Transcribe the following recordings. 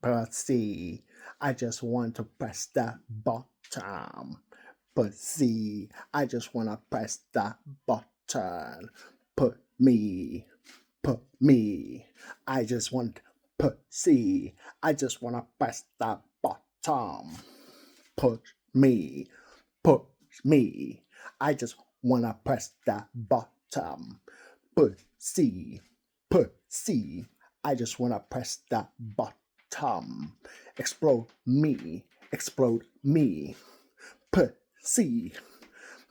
pussy. I just want to press the button. Pussy. I just want to press the button. Put me. I just want pussy. I just want to press the button. Push me. Push me. I just want to press the button. Pussy. Pussy. I just want to press the button. Explode me. Explode me. Pussy.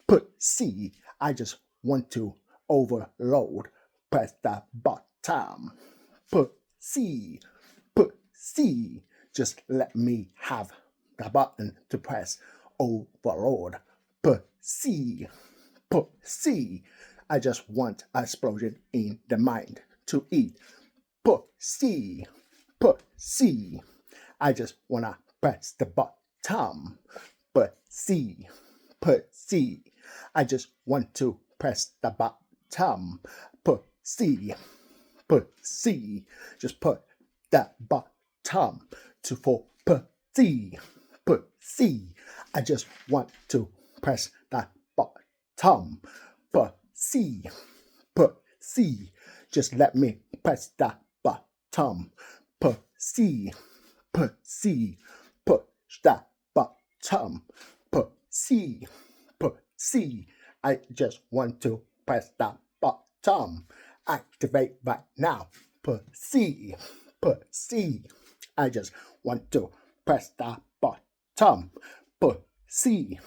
Pussy. I just want to overload. Press the button. Pussy. Pussy. Just let me have the button to press overload. Pussy. Pussy. I just want an explosion in the mind to eat. Pussy. Pussy. I just wanna press the button. Pussy. Pussy. I just want to press the button. Pussy. Pussy. Just put that button to for pussy. Pussy. I just want to press that button. Pussy. Pussy. Just let me press that button. Pussy. Pussy. Push that button. Pussy. Pussy. I just want to press that button. Activate right now. Pussy. Pussy. I just want to press that button. Pussy.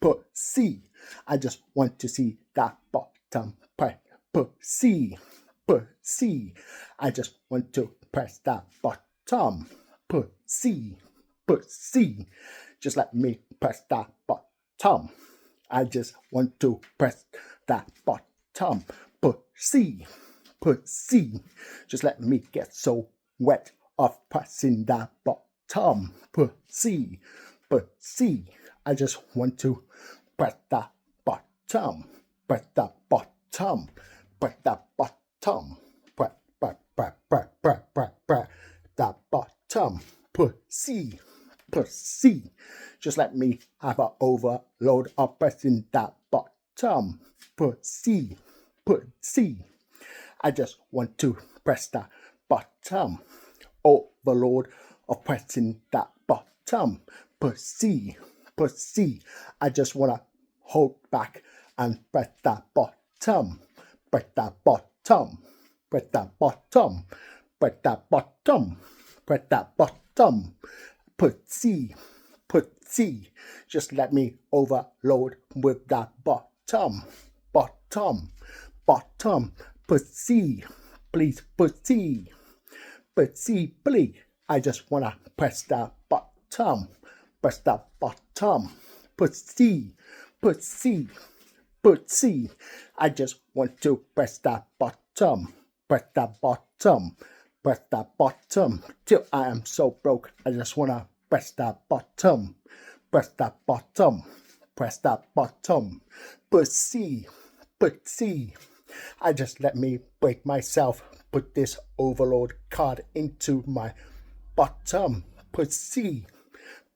Pussy. I just want to see that button press. Pussy. Pussy. I just want to press that button. Pussy. Pussy. Just let me press that button. I just want to press that button. Pussy. Pussy. Just let me get so wet of pressing that button. Pussy. Pussy. I just want to press that button. Press that button. Press that button. Press that button. Pussy. Pussy. Just let me have an overload of pressing that button. Pussy. Pussy. I just want to press that button. Overload of pressing that button. Pussy. Pussy. I just want to hold back and press that button. Press that button. Press that button. Press that button. Press that button. Pussy. Pussy. Just let me overload with that button. Bottom. Bottom. Pussy. Please, pussy. Pussy, please. I just wanna press that button. Press that button. Pussy. Pussy. Pussy. I just want to press that button. Press that button. Press that button. Till I am so broke. I just wanna press that button. Press that button. Press that button. Pussy. Pussy. I just let me break myself. Put this overload card into my bottom. Pussy.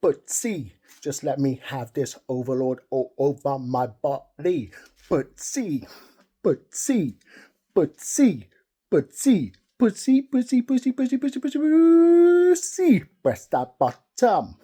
Pussy. Just let me have this overload all over my body. Pussy. Pussy. Pussy. Pussy. Pussy. Pussy. Pussy. Pussy. Pussy. Pussy. Pussy. Press that bottom.